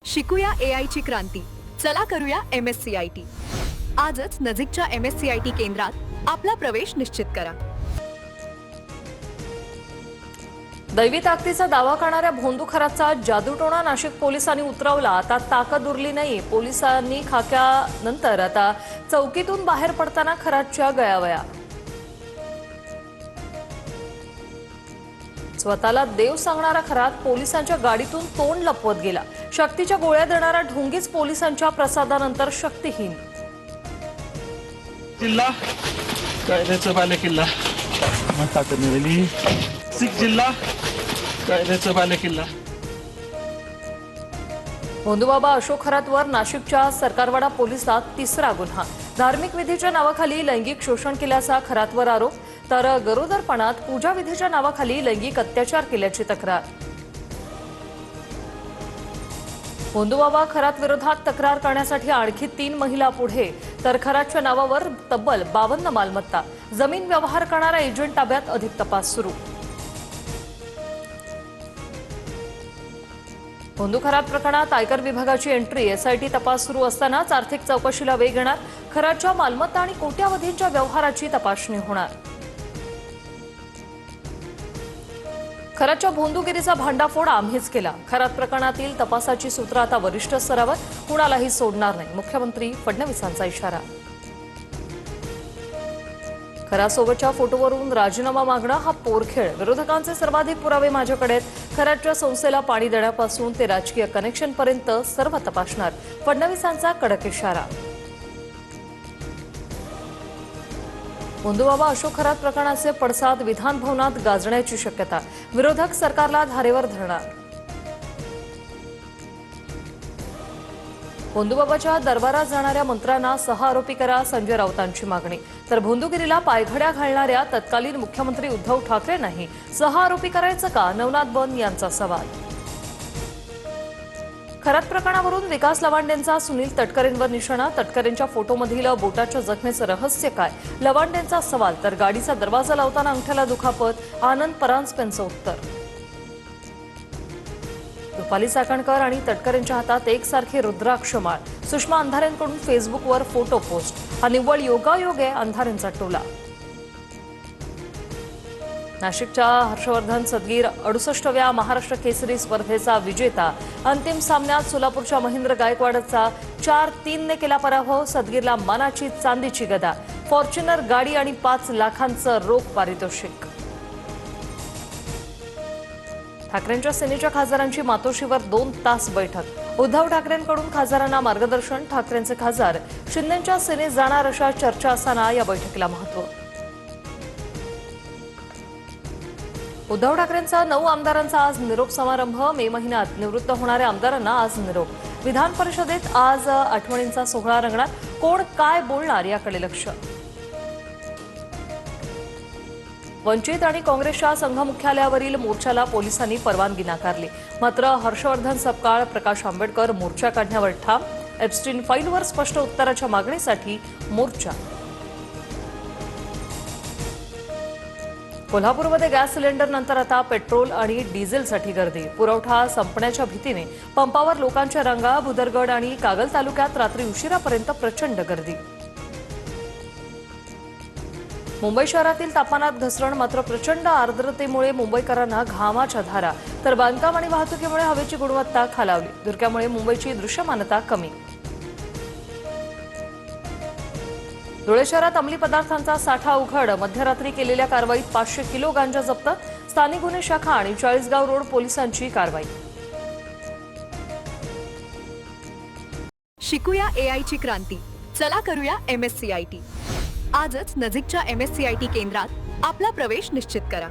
शिकूया AI ची क्रांती. चला करूया MSCIT. आजच नजीकच्या MSCIT केंद्रात आपला प्रवेश निश्चित करा. दैवी ताकदीचा दावा करणाऱ्या भोंदू खरातचा जादूटोणा नाशिक पोलिसांनी उतरवला. आता ताकद उरली नाही. पोलिसांनी खाक्यानंतर आता चौकीतून बाहेर पडताना खरातच्या गयावया. स्वतःला देव सांगणारा खरात पोलिसांच्या गाडीतून तोंड लपवत गेला. शक्तीच्या गोळ्या देणारा ढोंगीच पोलिसांच्या प्रसादानंतर शक्तिहीन. जिल्हा कायद्याचा बालेकिल्ला ताकद मिळाली. सिख जिल्हा कायद्याचा बालेकिल्ला. भोंदूबाबा अशोक खरातवर नाशिकच्या सरकारवाडा पोलिसात तिसरा गुन्हा. धार्मिक विधीच्या नावाखाली लैंगिक शोषण केल्याचा खरातवर आरोप, तर गरोदरपणात पूजा विधीच्या नावाखाली लैंगिक अत्याचार केल्याची तक्रार. भोंदूबाबा खरात विरोधात तक्रार करण्यासाठी आणखी 3 महिला पुढे, तर खरातच्या नावावर तब्बल 52 मालमत्ता. जमीन व्यवहार करणारा एजंट ताब्यात. अधिक तपास सुरू. भोंदू खरात प्रकरणात आयकर विभागाची एंट्री. SIT तपास सुरू असतानाच आर्थिक चौकशीला वेग येणार. खरातच्या मालमत्ता आणि कोट्यावधींच्या व्यवहाराची तपासणी होणार. खरातच्या भोंदूगिरीचा भांडाफोड आम्हीच केला. खरात प्रकरणातील तपासाची सूत्र आता वरिष्ठ स्तरावर. कुणालाही सोडणार नाही. मुख्यमंत्री फडणवीसांचा इशारा. खरासोबतच्या फोटोवरून राजीनामा मागणं हा पोरखेळ. विरोधकांचे सर्वाधिक पुरावे माझ्याकडे आहेत. खरातच्या संस्थेला पाणी देण्यापासून ते राजकीय कनेक्शनपर्यंत सर्व तपासणार. फडणवीसांचा कडक इशारा. भोंदूबाबा अशोक खरात प्रकरणाचे पडसाद विधान भवनात गाजण्याची शक्यता. विरोधक सरकारला धारेवर धरणार. भोंदूबाबाच्या दरबारात जाणाऱ्या मंत्र्यांना 6 आरोपी करा. संजय राऊतांची मागणी. तर भोंदूगिरीला पायघड्या घालणाऱ्या तत्कालीन मुख्यमंत्री उद्धव ठाकरे नाही 6 आरोपी करायचं का? नवनाथ बन यांचा सवाल. खरात प्रकरणावरून विकास लवांडेंचा सुनील तटकरेंवर निशाणा. तटकरेंच्या फोटोमधील बोटाच्या जखमेचं रहस्य काय? लवांडेंचा सवाल. तर गाडीचा दरवाजा लावताना अंगठ्याला दुखापत. आनंद परांजपेंचं उत्तर. रुपाली चाकणकर आणि तटकरेंच्या हातात एकसारखे रुद्राक्ष माळ. सुषमा अंधारेंकडून फेसबुकवर फोटो पोस्ट. हा निव्वळ योगायोग आहे. अंधारेंचा टोला. नाशिकच्या हर्षवर्धन सदगीर 68व्या महाराष्ट्र केसरी स्पर्धेचा विजेता. अंतिम सामन्यात सोलापूरच्या महेंद्र गायकवाडचा 4-3 ने केला पराभव. सदगीरला मानाची चांदीची गदा. फॉर्च्युनर गाडी आणि 5 लाखांचं रोख पारितोषिक. ठाकरेंच्या सेनेच्या खासदारांची मातोश्रीवर 2 तास बैठक. उद्धव ठाकरेंकडून खासदारांना मार्गदर्शन. ठाकरेंचे खासदार शिंदेंच्या सेनेत जाणार अशा चर्चा असताना या बैठकीला महत्त्व. उद्धव ठाकरेंचा 9 आमदारांचा आज निरोप समारंभ. मे महिन्यात निवृत्त होणाऱ्या आमदारांना आज निरोप. विधान परिषदेत आज आठवणींचा सोहळा रंगणार. कोण काय बोलणार याकडे लक्ष. वंचित आणि काँग्रेसच्या संघ मुख्यालयावरील मोर्चाला पोलिसांनी परवानगी नाकारली. मात्र हर्षवर्धन सपकाळ, प्रकाश आंबेडकर मोर्चा काढण्यावर ठाम. एप्स्टीन फाईलवर स्पष्ट उत्तराच्या मागणीसाठी मोर्चा. कोल्हापूरमध्ये गॅस सिलेंडर नंतर आता पेट्रोल आणि डिझेलसाठी गर्दी. पुरवठा संपण्याच्या भीतीने पंपावर लोकांच्या रांगा. भुदरगड आणि कागल तालुक्यात रात्री उशिरापर्यंत प्रचंड गर्दी. मुंबई शहरातील तापमानात घसरण. मात्र प्रचंड आर्द्रतेमुळे मुंबईकरांना घामाच्या धारा. तर बांधकाम आणि वाहतुकीमुळे हवेची गुणवत्ता खालावली. धुरक्यामुळे मुंबईची दृश्यमानता कमी. धुळे शहरात अंमली पदार्थांचा साठा उघड. मध्यरात्री केलेल्या कारवाईत 500 किलो गांजा जप्त. स्थानिक गुन्हे शाखा आणि चाळीसगाव रोड पोलिसांची कारवाई. शिकूया AI ची क्रांती. चला करूया MSCIT. आजच नजीकच्या MSCIT केंद्रात आपला प्रवेश निश्चित करा.